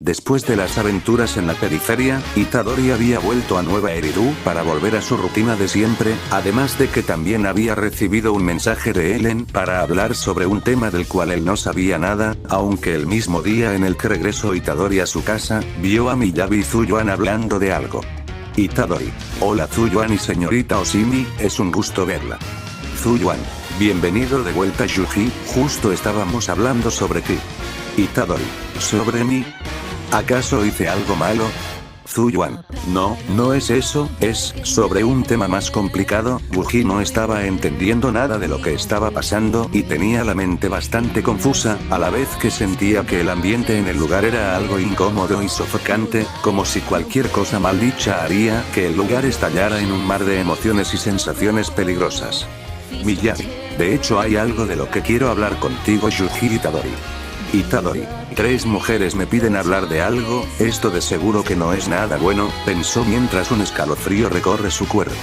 Después de las aventuras en la periferia, Itadori había vuelto a Nueva Eridu para volver a su rutina de siempre, además de que también había recibido un mensaje de Ellen para hablar sobre un tema del cual él no sabía nada, aunque el mismo día en el que regresó Itadori a su casa, vio a Miyabi y Zuyuan hablando de algo. Itadori: hola Zuyuan y señorita Oshimi, es un gusto verla. Zuyuan: bienvenido de vuelta Yuji, justo estábamos hablando sobre ti. Itadori: ¿sobre mí? ¿Acaso hice algo malo? Zuyuan: no, no es eso, es sobre un tema más complicado. Yuji no estaba entendiendo nada de lo que estaba pasando y tenía la mente bastante confusa, a la vez que sentía que el ambiente en el lugar era algo incómodo y sofocante, como si cualquier cosa maldicha haría que el lugar estallara en un mar de emociones y sensaciones peligrosas. Miyabi: de hecho hay algo de lo que quiero hablar contigo Yuji. Itadori: Itadori: 3 mujeres me piden hablar de algo, esto de seguro que no es nada bueno, pensó mientras un escalofrío recorre su cuerpo.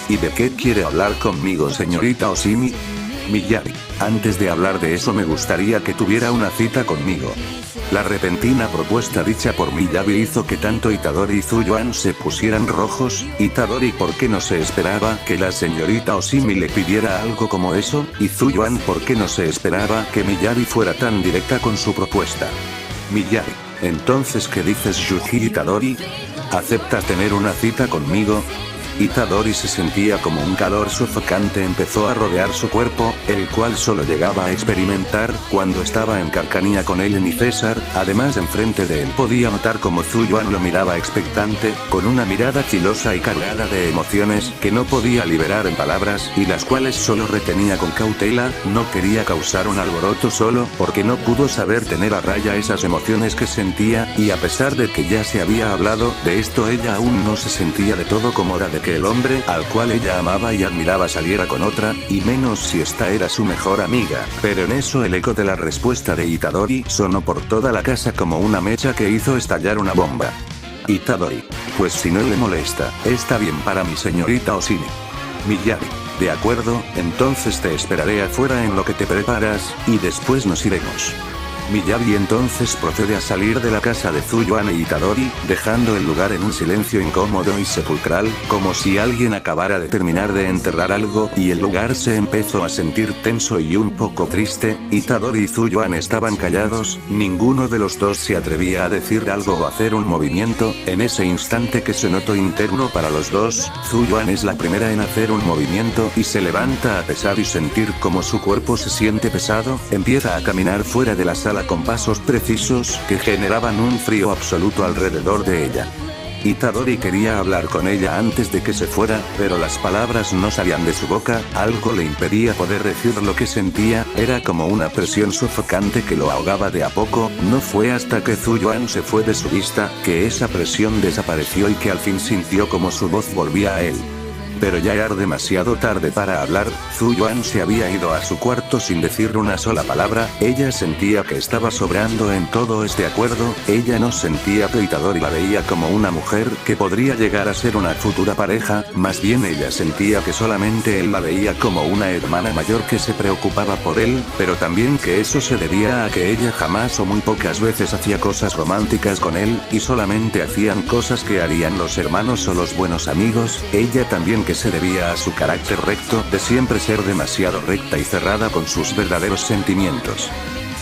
¿Y de qué quiere hablar conmigo señorita Oshimi? Miyabi: antes de hablar de eso me gustaría que tuviera una cita conmigo. La repentina propuesta dicha por Miyabi hizo que tanto Itadori y Zuyuan se pusieran rojos. Itadori porque no se esperaba que la señorita Oshimi le pidiera algo como eso, y Zuyuan porque no se esperaba que Miyabi fuera tan directa con su propuesta. Miyabi: entonces ¿qué dices Yuji? Itadori: ¿aceptas tener una cita conmigo? Itadori se sentía como un calor sofocante empezó a rodear su cuerpo, el cual solo llegaba a experimentar cuando estaba en cercanía con Ellen y César. Además enfrente de él podía notar como Zuyuan lo miraba expectante, con una mirada filosa y cargada de emociones que no podía liberar en palabras y las cuales solo retenía con cautela. No quería causar un alboroto solo porque no pudo saber tener a raya esas emociones que sentía, y a pesar de que ya se había hablado de esto ella aún no se sentía de todo cómoda de que el hombre al cual ella amaba y admiraba saliera con otra, y menos si esta era su mejor amiga. Pero en eso el eco de la respuesta de Itadori sonó por toda la casa como una mecha que hizo estallar una bomba. Itadori: pues si no le molesta, está bien para mi señorita Oshimi. Miyabi: de acuerdo, entonces te esperaré afuera en lo que te preparas, y después nos iremos. Miyabi entonces procede a salir de la casa de Zuyuan e Itadori, dejando el lugar en un silencio incómodo y sepulcral, como si alguien acabara de terminar de enterrar algo, y el lugar se empezó a sentir tenso y un poco triste. Itadori y Zuyuan estaban callados, ninguno de los dos se atrevía a decir algo o hacer un movimiento. En ese instante que se notó interno para los dos, Zuyuan es la primera en hacer un movimiento y se levanta a pesar y sentir como su cuerpo se siente pesado, empieza a caminar fuera de la sala con pasos precisos que generaban un frío absoluto alrededor de ella. Itadori quería hablar con ella antes de que se fuera, pero las palabras no salían de su boca, algo le impedía poder decir lo que sentía, era como una presión sofocante que lo ahogaba de a poco. No fue hasta que Zuyuan se fue de su vista, que esa presión desapareció y que al fin sintió como su voz volvía a él. Pero ya era demasiado tarde para hablar. Zuyuan se había ido a su cuarto sin decir una sola palabra. Ella sentía que estaba sobrando en todo este acuerdo. Ella no sentía que Itadori la veía como una mujer que podría llegar a ser una futura pareja, más bien ella sentía que solamente él la veía como una hermana mayor que se preocupaba por él, pero también que eso se debía a que ella jamás o muy pocas veces hacía cosas románticas con él, y solamente hacían cosas que harían los hermanos o los buenos amigos. Ella también que se debía a su carácter recto de siempre ser demasiado recta y cerrada con sus verdaderos sentimientos.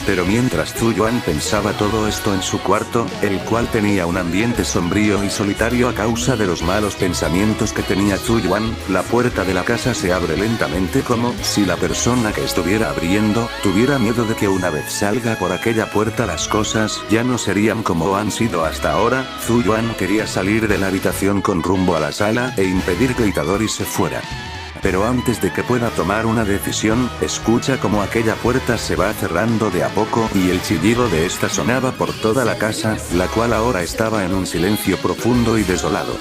Pero mientras Zuyuan pensaba todo esto en su cuarto, el cual tenía un ambiente sombrío y solitario a causa de los malos pensamientos que tenía Zuyuan, la puerta de la casa se abre lentamente como si la persona que estuviera abriendo tuviera miedo de que una vez salga por aquella puerta las cosas ya no serían como han sido hasta ahora. Zuyuan quería salir de la habitación con rumbo a la sala e impedir que Itadori se fuera. Pero antes de que pueda tomar una decisión, escucha como aquella puerta se va cerrando de a poco y el chillido de esta sonaba por toda la casa, la cual ahora estaba en un silencio profundo y desolado.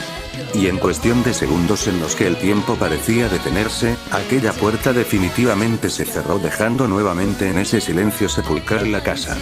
Y en cuestión de segundos en los que el tiempo parecía detenerse, aquella puerta definitivamente se cerró dejando nuevamente en ese silencio sepulcral la casa.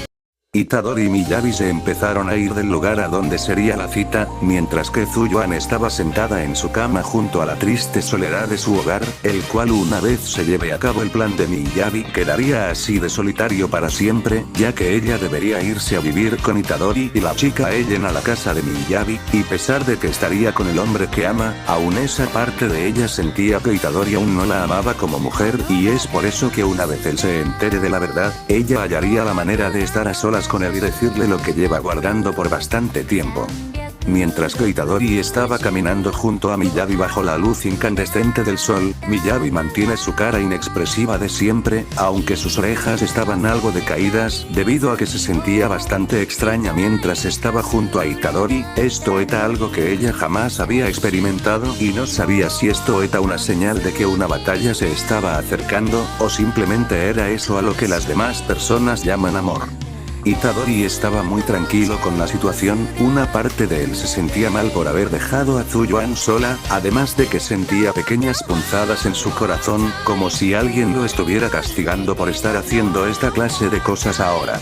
Itadori y Miyabi se empezaron a ir del lugar a donde sería la cita, mientras que Zuyuan estaba sentada en su cama junto a la triste soledad de su hogar, el cual una vez se lleve a cabo el plan de Miyabi quedaría así de solitario para siempre, ya que ella debería irse a vivir con Itadori y la chica Ellen a la casa de Miyabi, y pesar de que estaría con el hombre que ama, aún esa parte de ella sentía que Itadori aún no la amaba como mujer, y es por eso que una vez él se entere de la verdad, ella hallaría la manera de estar a solas con él y decirle lo que lleva guardando por bastante tiempo. Mientras que Itadori estaba caminando junto a Miyabi bajo la luz incandescente del sol, Miyabi mantiene su cara inexpresiva de siempre, aunque sus orejas estaban algo decaídas, debido a que se sentía bastante extraña mientras estaba junto a Itadori. Esto era algo que ella jamás había experimentado y no sabía si esto era una señal de que una batalla se estaba acercando, o simplemente era eso a lo que las demás personas llaman amor. Itadori estaba muy tranquilo con la situación, una parte de él se sentía mal por haber dejado a Zuyuan sola, además de que sentía pequeñas punzadas en su corazón, como si alguien lo estuviera castigando por estar haciendo esta clase de cosas ahora.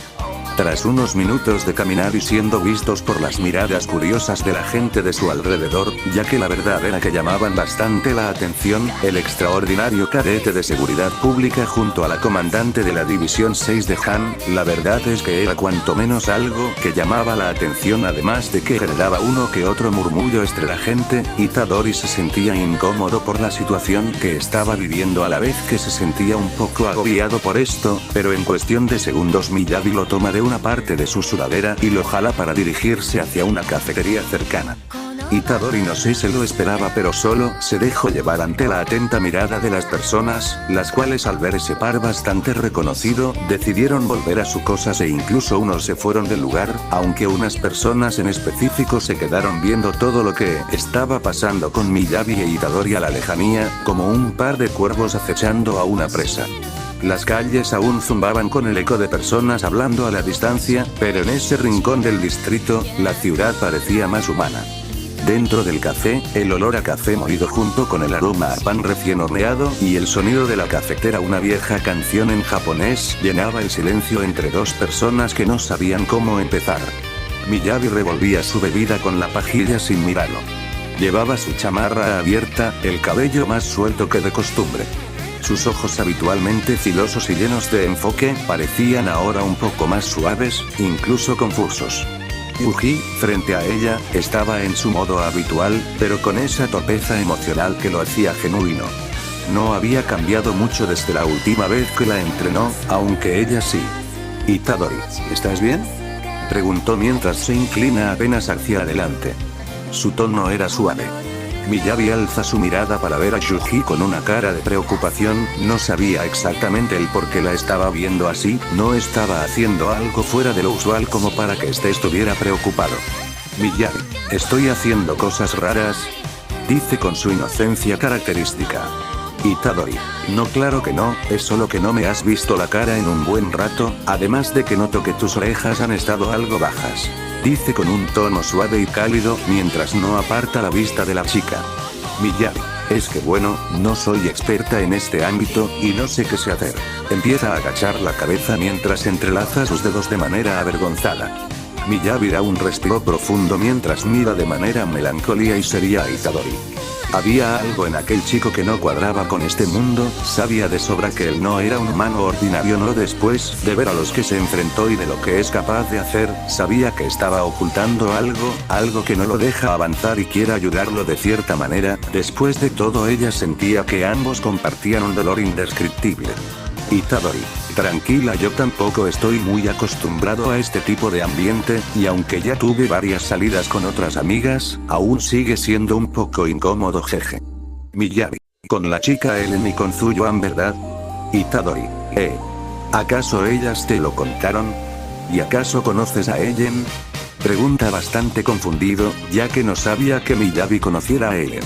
Tras unos minutos de caminar y siendo vistos por las miradas curiosas de la gente de su alrededor, ya que la verdad era que llamaban bastante la atención, el extraordinario cadete de seguridad pública junto a la comandante de la División 6 de Han, la verdad es que era cuanto menos algo que llamaba la atención, además de que generaba uno que otro murmullo entre la gente. Itadori se sentía incómodo por la situación que estaba viviendo a la vez que se sentía un poco agobiado por esto, pero en cuestión de segundos Miyabi lo toma de una parte de su sudadera y lo jala para dirigirse hacia una cafetería cercana. Itadori no se lo esperaba, pero solo se dejó llevar ante la atenta mirada de las personas, las cuales al ver ese par bastante reconocido, decidieron volver a sus cosas e incluso unos se fueron del lugar, aunque unas personas en específico se quedaron viendo todo lo que estaba pasando con Miyabi e Itadori a la lejanía, como un par de cuervos acechando a una presa. Las calles aún zumbaban con el eco de personas hablando a la distancia, pero en ese rincón del distrito, la ciudad parecía más humana. Dentro del café, el olor a café molido junto con el aroma a pan recién horneado y el sonido de la cafetera, una vieja canción en japonés, llenaba el silencio entre dos personas que no sabían cómo empezar. Miyabi revolvía su bebida con la pajilla sin mirarlo. Llevaba su chamarra abierta, el cabello más suelto que de costumbre. Sus ojos habitualmente filosos y llenos de enfoque, parecían ahora un poco más suaves, incluso confusos. Yuji, frente a ella, estaba en su modo habitual, pero con esa torpeza emocional que lo hacía genuino. No había cambiado mucho desde la última vez que la entrenó, aunque ella sí. Itadori, ¿estás bien?, preguntó mientras se inclina apenas hacia adelante. Su tono era suave. Miyabi alza su mirada para ver a Yuji con una cara de preocupación, no sabía exactamente el por qué la estaba viendo así, no estaba haciendo algo fuera de lo usual como para que estuviera preocupado. Miyabi, estoy haciendo cosas raras, dice con su inocencia característica. Itadori, no, claro que no, es solo que no me has visto la cara en un buen rato, además de que noto que tus orejas han estado algo bajas, dice con un tono suave y cálido mientras no aparta la vista de la chica. Miyabi, es que bueno, no soy experta en este ámbito, y no sé qué sé hacer. Empieza a agachar la cabeza mientras entrelaza sus dedos de manera avergonzada. Miyabi da un respiro profundo mientras mira de manera melancólica y seria a Itadori. Había algo en aquel chico que no cuadraba con este mundo, sabía de sobra que él no era un humano ordinario, no después de ver a los que se enfrentó y de lo que es capaz de hacer, sabía que estaba ocultando algo que no lo deja avanzar y quiere ayudarlo de cierta manera. Después de todo, ella sentía que ambos compartían un dolor indescriptible. Itadori, tranquila, yo tampoco estoy muy acostumbrado a este tipo de ambiente, y aunque ya tuve varias salidas con otras amigas, aún sigue siendo un poco incómodo, jeje. Miyabi, con la chica Ellen y con Zuyuan, ¿verdad? Itadori, ¿acaso ellas te lo contaron? ¿Y acaso conoces a Ellen?, pregunta bastante confundido, ya que no sabía que Miyabi conociera a Ellen.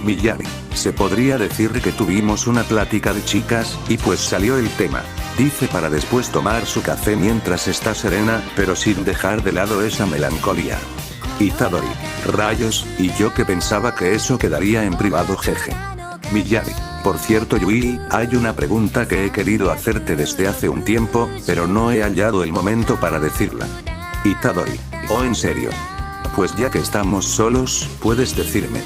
Miyabi, se podría decir que tuvimos una plática de chicas, y pues salió el tema, dice para después tomar su café mientras está serena, pero sin dejar de lado esa melancolía. Itadori, rayos, y yo que pensaba que eso quedaría en privado, jeje. Miyabi, Por cierto Yui, hay una pregunta que he querido hacerte desde hace un tiempo, pero no he hallado el momento para decirla. Itadori. Oh, ¿en serio? Pues ya que estamos solos, puedes decirme.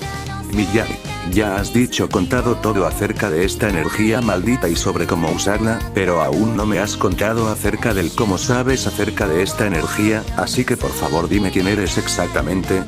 Miyagi. Ya has contado todo acerca de esta energía maldita y sobre cómo usarla, pero aún no me has contado acerca del cómo sabes acerca de esta energía, así que por favor dime quién eres exactamente.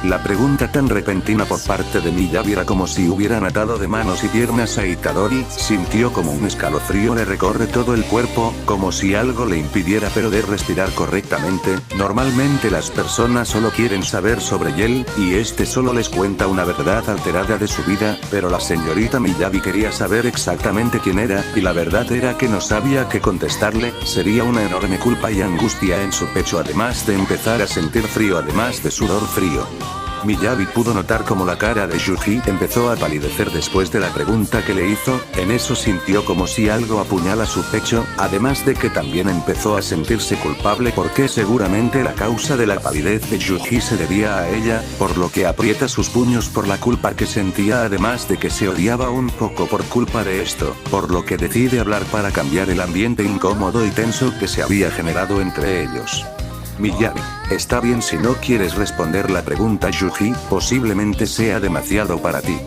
La pregunta tan repentina por parte de Miyagi era como si hubieran atado de manos y piernas a Itadori, sintió como un escalofrío le recorre todo el cuerpo, como si algo le impidiera poder respirar correctamente. Normalmente las personas solo quieren saber sobre él, y este solo les cuenta una verdad alterada de su vida, pero la señorita Miyagi quería saber exactamente quién era, y la verdad era que no sabía qué contestarle. Sería una enorme culpa y angustia en su pecho, además de empezar a sentir frío, además de sudor frío. Miyagi pudo notar como la cara de Yuji empezó a palidecer después de la pregunta que le hizo. En eso sintió como si algo apuñala su pecho, además de que también empezó a sentirse culpable porque seguramente la causa de la palidez de Yuji se debía a ella, por lo que aprieta sus puños por la culpa que sentía, además de que se odiaba un poco por culpa de esto, por lo que decide hablar para cambiar el ambiente incómodo y tenso que se había generado entre ellos. Miyagi, está bien si no quieres responder la pregunta Yuji, posiblemente sea demasiado para ti.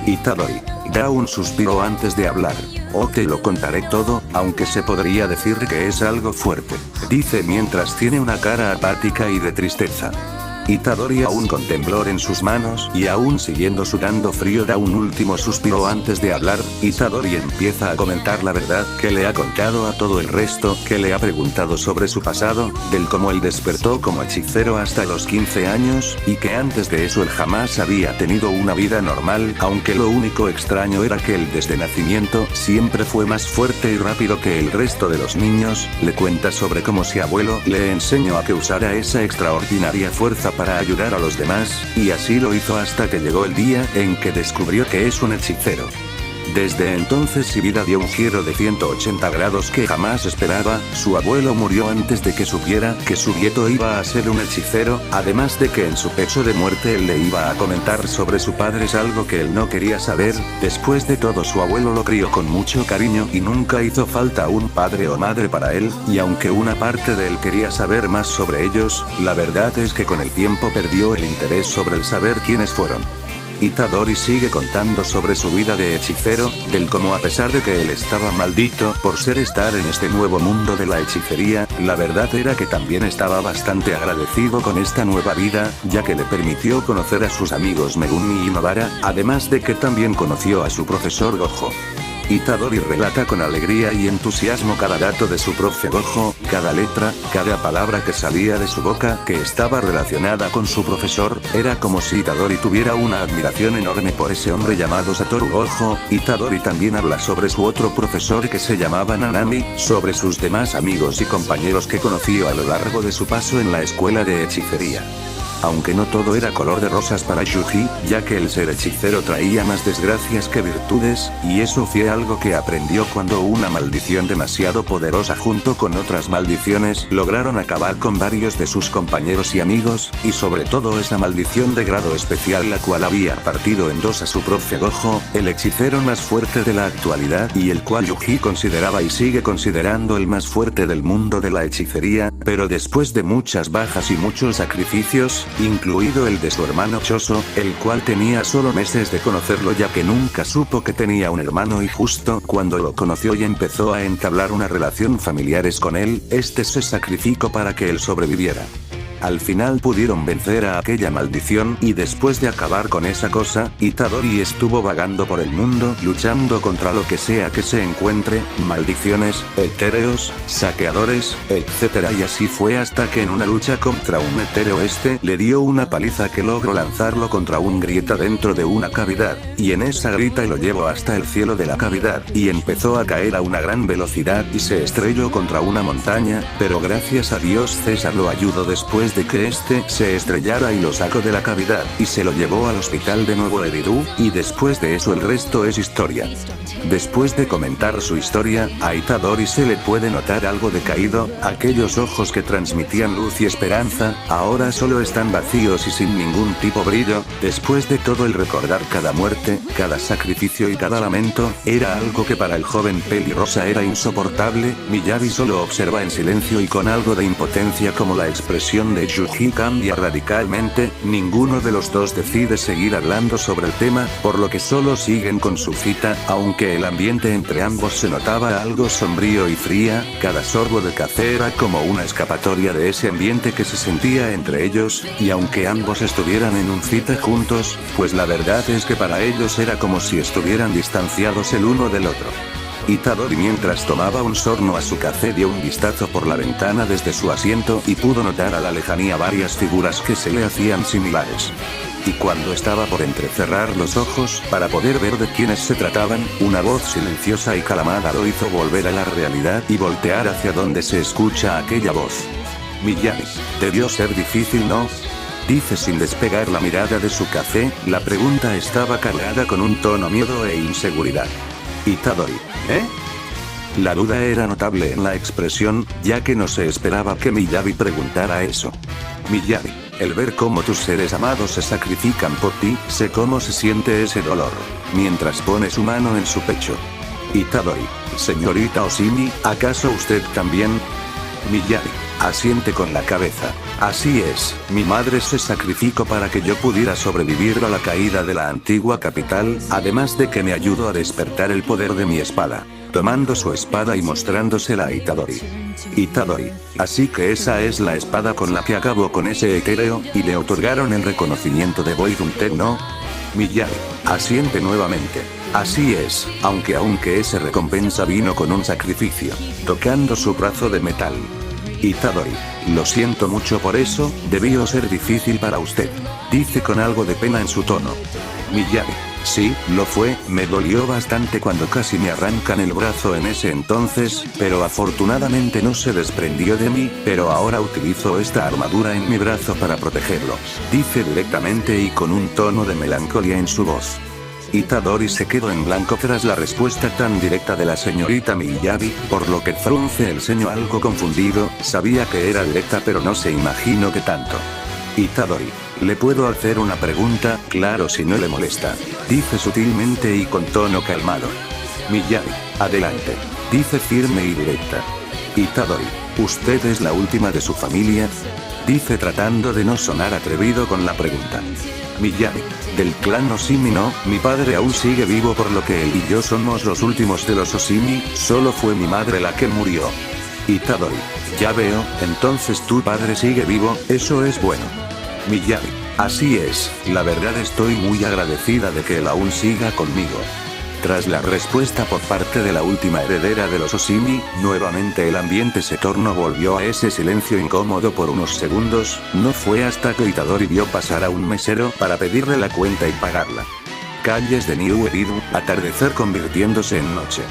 Itadori, da un suspiro antes de hablar. O te lo contaré todo, aunque se podría decir que es algo fuerte, dice mientras tiene una cara apática y de tristeza. Itadori aún con temblor en sus manos y aún siguiendo sudando frío da un último suspiro antes de hablar. Itadori empieza a comentar la verdad que le ha contado a todo el resto, que le ha preguntado sobre su pasado, del cómo él despertó como hechicero hasta los 15 años, y que antes de eso él jamás había tenido una vida normal, aunque lo único extraño era que él desde nacimiento siempre fue más fuerte y rápido que el resto de los niños. Le cuenta sobre cómo su abuelo le enseñó a que usara esa extraordinaria fuerza para ayudar a los demás, y así lo hizo hasta que llegó el día en que descubrió que es un hechicero. Desde entonces su vida dio un giro de 180 grados que jamás esperaba. Su abuelo murió antes de que supiera que su nieto iba a ser un hechicero, además de que en su pecho de muerte él le iba a comentar sobre su padre, es algo que él no quería saber. Después de todo su abuelo lo crió con mucho cariño y nunca hizo falta un padre o madre para él, y aunque una parte de él quería saber más sobre ellos, la verdad es que con el tiempo perdió el interés sobre el saber quiénes fueron. Itadori sigue contando sobre su vida de hechicero, del cómo a pesar de que él estaba maldito por estar en este nuevo mundo de la hechicería, la verdad era que también estaba bastante agradecido con esta nueva vida, ya que le permitió conocer a sus amigos Megumi y Nobara, además de que también conoció a su profesor Gojo. Itadori relata con alegría y entusiasmo cada dato de su profe Gojo, cada letra, cada palabra que salía de su boca que estaba relacionada con su profesor. Era como si Itadori tuviera una admiración enorme por ese hombre llamado Satoru Gojo. Itadori también habla sobre su otro profesor que se llamaba Nanami, sobre sus demás amigos y compañeros que conoció a lo largo de su paso en la escuela de hechicería. Aunque no todo era color de rosas para Yuji, ya que el ser hechicero traía más desgracias que virtudes, y eso fue algo que aprendió cuando una maldición demasiado poderosa junto con otras maldiciones lograron acabar con varios de sus compañeros y amigos, y sobre todo esa maldición de grado especial la cual había partido en dos a su profe Gojo, el hechicero más fuerte de la actualidad y el cual Yuji consideraba y sigue considerando el más fuerte del mundo de la hechicería, pero después de muchas bajas y muchos sacrificios, incluido el de su hermano Choso, el cual tenía solo meses de conocerlo ya que nunca supo que tenía un hermano, y justo cuando lo conoció y empezó a entablar una relación familiares con él, este se sacrificó para que él sobreviviera. Al final pudieron vencer a aquella maldición y después de acabar con esa cosa, Itadori estuvo vagando por el mundo luchando contra lo que sea que se encuentre, maldiciones, etéreos, saqueadores, etc. Y así fue hasta que en una lucha contra un etéreo le dio una paliza que logró lanzarlo contra un grieta dentro de una cavidad, y en esa grieta lo llevó hasta el cielo de la cavidad, y empezó a caer a una gran velocidad y se estrelló contra una montaña, pero gracias a Dios César lo ayudó después antes de que este se estrellara y lo sacó de la cavidad y se lo llevó al hospital de Nuevo Eridu, y después de eso el resto es historia. Después de comentar su historia, a Itadori se le puede notar algo decaído, aquellos ojos que transmitían luz y esperanza, ahora solo están vacíos y sin ningún tipo brillo. Después de todo el recordar cada muerte, cada sacrificio y cada lamento, era algo que para el joven pelirrosa era insoportable. Miyabi solo observa en silencio y con algo de impotencia como la expresión de Yuji cambia radicalmente. Ninguno de los dos decide seguir hablando sobre el tema, por lo que solo siguen con su cita, aunque el ambiente entre ambos se notaba algo sombrío y fría. Cada sorbo de café era como una escapatoria de ese ambiente que se sentía entre ellos, y aunque ambos estuvieran en un cita juntos, pues la verdad es que para ellos era como si estuvieran distanciados el uno del otro. Itadori, mientras tomaba un sorno a su café, dio un vistazo por la ventana desde su asiento y pudo notar a la lejanía varias figuras que se le hacían similares. Y cuando estaba por entrecerrar los ojos para poder ver de quiénes se trataban, una voz silenciosa y calmada lo hizo volver a la realidad y voltear hacia donde se escucha aquella voz. Miyabi, debió ser difícil, ¿no? Dice sin despegar la mirada de su café. La pregunta estaba cargada con un tono miedo e inseguridad. Itadori, ¿eh? La duda era notable en la expresión, ya que no se esperaba que Miyabi preguntara eso. Miyabi, el ver cómo tus seres amados se sacrifican por ti, sé cómo se siente ese dolor. Mientras pone su mano en su pecho. Itadori, señorita Oshimi, ¿acaso usted también? Miyabi, asiente con la cabeza. Así es, mi madre se sacrificó para que yo pudiera sobrevivir a la caída de la antigua capital, además de que me ayudó a despertar el poder de mi espada. Tomando su espada y mostrándosela a Itadori. Itadori, así que esa es la espada con la que acabó con ese etéreo, y le otorgaron el reconocimiento de Boirunten, ¿no? Miyabi, asiente nuevamente. Así es, aunque ese recompensa vino con un sacrificio. Tocando su brazo de metal. Itadori, lo siento mucho por eso, debió ser difícil para usted. Dice con algo de pena en su tono. Miyabi, sí, lo fue, me dolió bastante cuando casi me arrancan el brazo en ese entonces, pero afortunadamente no se desprendió de mí, pero ahora utilizo esta armadura en mi brazo para protegerlo. Dice directamente y con un tono de melancolía en su voz. Itadori se quedó en blanco tras la respuesta tan directa de la señorita Miyabi, por lo que frunce el ceño algo confundido. Sabía que era directa pero no se imaginó que tanto. Itadori, ¿le puedo hacer una pregunta? Claro, si no le molesta. Dice sutilmente y con tono calmado. Miyabi, adelante. Dice firme y directa. Itadori, ¿usted es la última de su familia? Dice tratando de no sonar atrevido con la pregunta. Miyabi, del clan Oshimi no, mi padre aún sigue vivo por lo que él y yo somos los últimos de los Oshimi, solo fue mi madre la que murió. Itadori, ya veo, entonces tu padre sigue vivo, eso es bueno. Miyabi, así es, la verdad estoy muy agradecida de que él aún siga conmigo. Tras la respuesta por parte de la última heredera de los Oshimi, nuevamente el ambiente se volvió a ese silencio incómodo por unos segundos. No fue hasta que Itadori vio pasar a un mesero para pedirle la cuenta y pagarla. Calles de New Eridu, atardecer convirtiéndose en noche.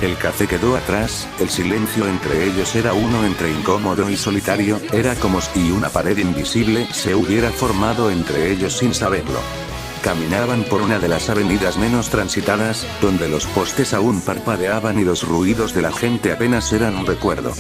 El café quedó atrás, el silencio entre ellos era uno entre incómodo y solitario, era como si una pared invisible se hubiera formado entre ellos sin saberlo. Caminaban por una de las avenidas menos transitadas, donde los postes aún parpadeaban y los ruidos de la gente apenas eran un recuerdo.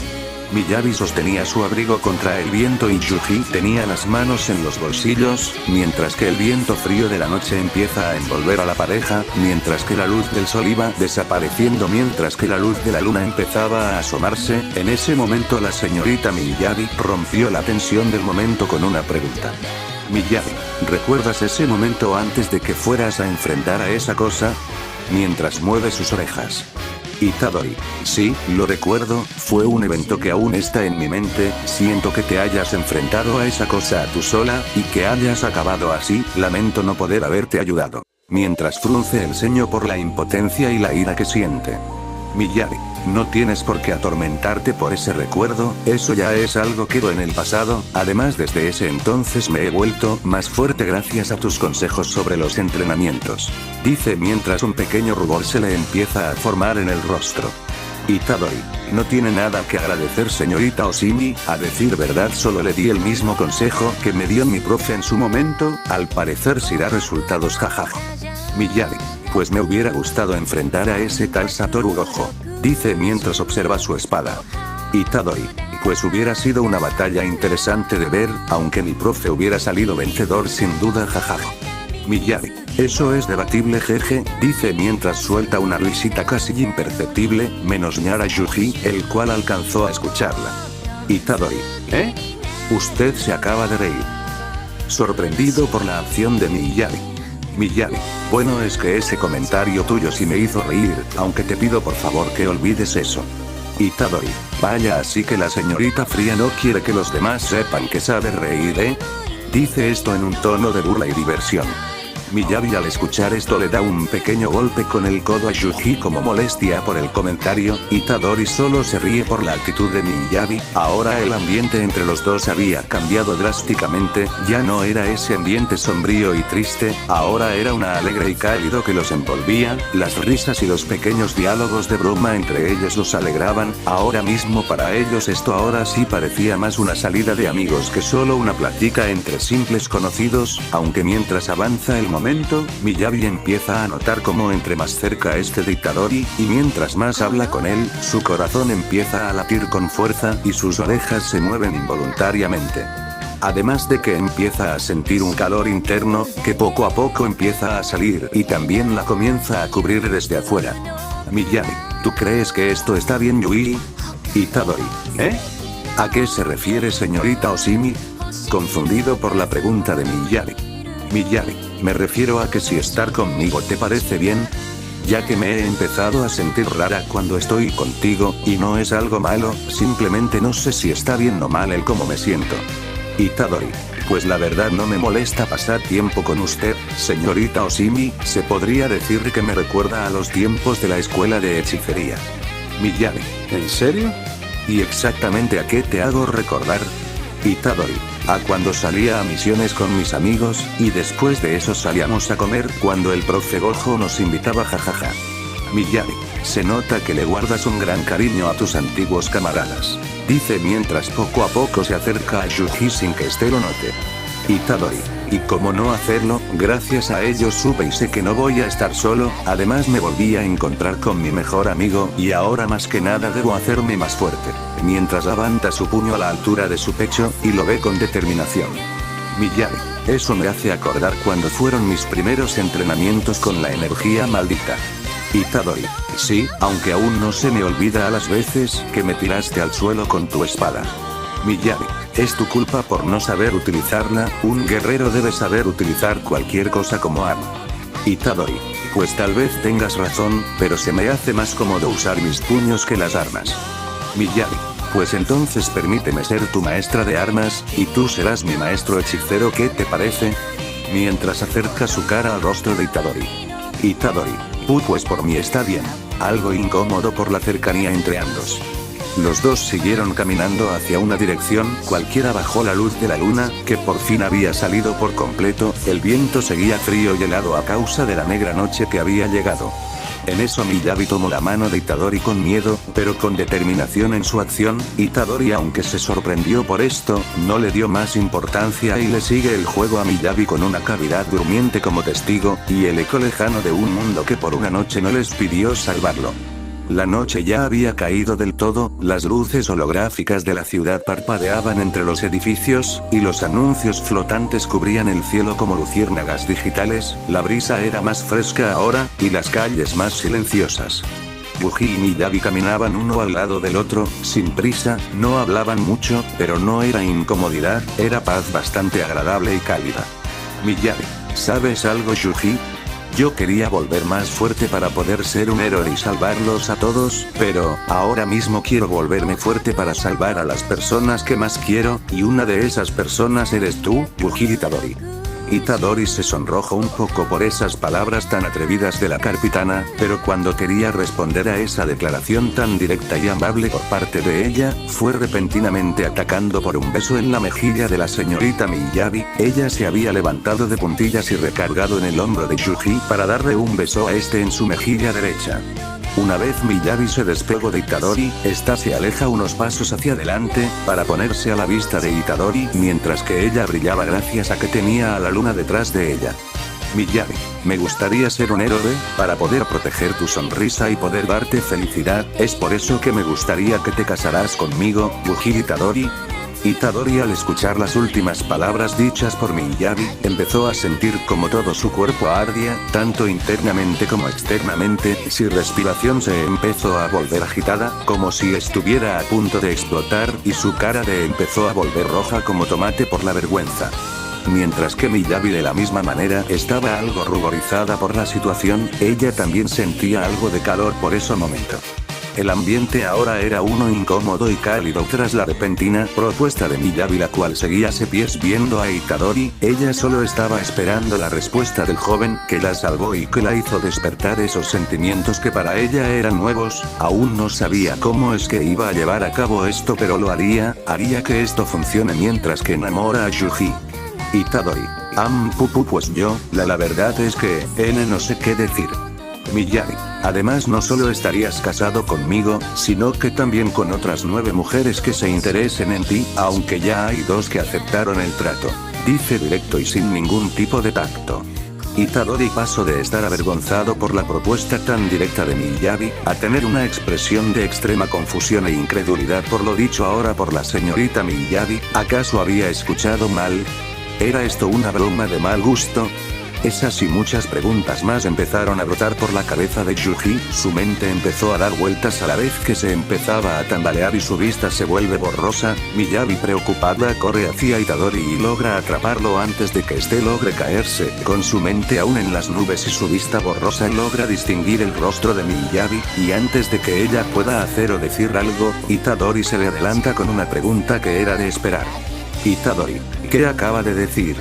Miyabi sostenía su abrigo contra el viento y Yuji tenía las manos en los bolsillos, mientras que el viento frío de la noche empieza a envolver a la pareja, mientras que la luz del sol iba desapareciendo, mientras que la luz de la luna empezaba a asomarse. En ese momento la señorita Miyabi rompió la tensión del momento con una pregunta. Miyabi, ¿recuerdas ese momento antes de que fueras a enfrentar a esa cosa? Mientras mueve sus orejas. Itadori, sí, lo recuerdo, fue un evento que aún está en mi mente, siento que te hayas enfrentado a esa cosa a tú sola, y que hayas acabado así, lamento no poder haberte ayudado. Mientras frunce el ceño por la impotencia y la ira que siente. Miyabi, no tienes por qué atormentarte por ese recuerdo, eso ya es algo que quedó en el pasado, además desde ese entonces me he vuelto más fuerte gracias a tus consejos sobre los entrenamientos. Dice mientras un pequeño rubor se le empieza a formar en el rostro. Itadori: no tiene nada que agradecer, señorita Oshimi, a decir verdad solo le di el mismo consejo que me dio mi profe en su momento, al parecer sí da resultados, jajaja. Miyagi: pues me hubiera gustado enfrentar a ese tal Satoru Gojo, dice mientras observa su espada. Itadori: pues hubiera sido una batalla interesante de ver, aunque mi profe hubiera salido vencedor sin duda, jajaja. Miyagi: eso es debatible, jeje, dice mientras suelta una risita casi imperceptible, menos Ñara Yuji, el cual alcanzó a escucharla. Itadori: ¿eh? Usted se acaba de reír. Sorprendido por la acción de Miyagi. Miyagi: bueno, es que ese comentario tuyo sí me hizo reír, aunque te pido por favor que olvides eso. Itadori: vaya, así que la señorita fría no quiere que los demás sepan que sabe reír, ¿eh? Dice esto en un tono de burla y diversión. Miyagi al escuchar esto le da un pequeño golpe con el codo a Yuji como molestia por el comentario. Itadori solo se ríe por la actitud de Miyagi. Ahora el ambiente entre los dos había cambiado drásticamente, ya no era ese ambiente sombrío y triste, ahora era un alegre y cálido que los envolvía, las risas y los pequeños diálogos de broma entre ellos los alegraban. Ahora mismo para ellos esto ahora sí parecía más una salida de amigos que solo una plática entre simples conocidos, aunque mientras avanza el momento, Miyagi empieza a notar cómo entre más cerca este de Itadori, y mientras más habla con él, su corazón empieza a latir con fuerza y sus orejas se mueven involuntariamente. Además de que empieza a sentir un calor interno, que poco a poco empieza a salir y también la comienza a cubrir desde afuera. Miyagi: ¿tú crees que esto está bien, Yui? Itadori: ¿eh? ¿A qué se refiere, señorita Oshimi? Confundido por la pregunta de Miyagi. Miyagi: me refiero a que si estar conmigo te parece bien, ya que me he empezado a sentir rara cuando estoy contigo, y no es algo malo, simplemente no sé si está bien o mal el cómo me siento. Itadori: pues la verdad no me molesta pasar tiempo con usted, señorita Oshimi, se podría decir que me recuerda a los tiempos de la escuela de hechicería. Miyagi: ¿en serio? ¿Y exactamente a qué te hago recordar? Itadori: a cuando salía a misiones con mis amigos, y después de eso salíamos a comer cuando el profe Gojo nos invitaba, jajaja. Miyagi: se nota que le guardas un gran cariño a tus antiguos camaradas, dice mientras poco a poco se acerca a Yuji sin que éste lo note. Itadori: y cómo no hacerlo, gracias a ellos supe y sé que no voy a estar solo, además me volví a encontrar con mi mejor amigo, y ahora más que nada debo hacerme más fuerte. Mientras levanta su puño a la altura de su pecho, y lo ve con determinación. Miyagi: eso me hace acordar cuando fueron mis primeros entrenamientos con la energía maldita. Itadori: sí, aunque aún no se me olvida a las veces que me tiraste al suelo con tu espada. Miyagi: es tu culpa por no saber utilizarla, un guerrero debe saber utilizar cualquier cosa como arma. Itadori: pues tal vez tengas razón, pero se me hace más cómodo usar mis puños que las armas. Miyagi: pues entonces permíteme ser tu maestra de armas, y tú serás mi maestro hechicero, ¿qué te parece? Mientras acerca su cara al rostro de Itadori. Itadori: pues por mí está bien. Algo incómodo por la cercanía entre ambos. Los dos siguieron caminando hacia una dirección cualquiera bajo la luz de la luna, que por fin había salido por completo. El viento seguía frío y helado a causa de la negra noche que había llegado. En eso Miyagi tomó la mano de Itadori con miedo, pero con determinación en su acción. Itadori, aunque se sorprendió por esto, no le dio más importancia y le sigue el juego a Miyagi con una cavidad durmiente como testigo, y el eco lejano de un mundo que por una noche no les pidió salvarlo. La noche ya había caído del todo, las luces holográficas de la ciudad parpadeaban entre los edificios, y los anuncios flotantes cubrían el cielo como luciérnagas digitales. La brisa era más fresca ahora, y las calles más silenciosas. Yuji y Miyagi caminaban uno al lado del otro, sin prisa, no hablaban mucho, pero no era incomodidad, era paz bastante agradable y cálida. Miyagi: ¿sabes algo, Yuji? Yo quería volver más fuerte para poder ser un héroe y salvarlos a todos, pero ahora mismo quiero volverme fuerte para salvar a las personas que más quiero, y una de esas personas eres tú, Yuji Itadori. Itadori se sonrojó un poco por esas palabras tan atrevidas de la capitana, pero cuando quería responder a esa declaración tan directa y amable por parte de ella, fue repentinamente atacando por un beso en la mejilla de la señorita Miyagi. Ella se había levantado de puntillas y recargado en el hombro de Yuji para darle un beso a este en su mejilla derecha. Una vez Miyabi se despegó de Itadori, esta se aleja unos pasos hacia adelante, para ponerse a la vista de Itadori, mientras que ella brillaba gracias a que tenía a la luna detrás de ella. Miyabi, me gustaría ser un héroe, para poder proteger tu sonrisa y poder darte felicidad, es por eso que me gustaría que te casaras conmigo, Buji Itadori. Itadori, al escuchar las últimas palabras dichas por Miyabi, empezó a sentir como todo su cuerpo ardía, tanto internamente como externamente, su respiración se empezó a volver agitada, como si estuviera a punto de explotar, y su cara empezó a volver roja como tomate por la vergüenza. Mientras que Miyabi de la misma manera estaba algo ruborizada por la situación, ella también sentía algo de calor por ese momento. El ambiente ahora era uno incómodo y cálido tras la repentina propuesta de Miyabi, la cual seguía a pies viendo a Itadori. Ella solo estaba esperando la respuesta del joven, que la salvó y que la hizo despertar esos sentimientos que para ella eran nuevos. Aún no sabía cómo es que iba a llevar a cabo esto, pero lo haría que esto funcione mientras que enamora a Yuji. Itadori, pues yo, la verdad es que, no sé qué decir. Miyabi, además no solo estarías casado conmigo, sino que también con otras 9 mujeres que se interesen en ti, aunque ya hay 2 que aceptaron el trato. Dice directo y sin ningún tipo de tacto. Itadori pasó de estar avergonzado por la propuesta tan directa de Miyabi, a tener una expresión de extrema confusión e incredulidad por lo dicho ahora por la señorita Miyabi. ¿Acaso había escuchado mal? ¿Era esto una broma de mal gusto? Esas y muchas preguntas más empezaron a brotar por la cabeza de Yuji, su mente empezó a dar vueltas a la vez que se empezaba a tambalear y su vista se vuelve borrosa. Miyabi, preocupada, corre hacia Itadori y logra atraparlo antes de que este logre caerse. Con su mente aún en las nubes y su vista borrosa logra distinguir el rostro de Miyabi, y antes de que ella pueda hacer o decir algo, Itadori se le adelanta con una pregunta que era de esperar. Itadori, ¿qué acaba de decir?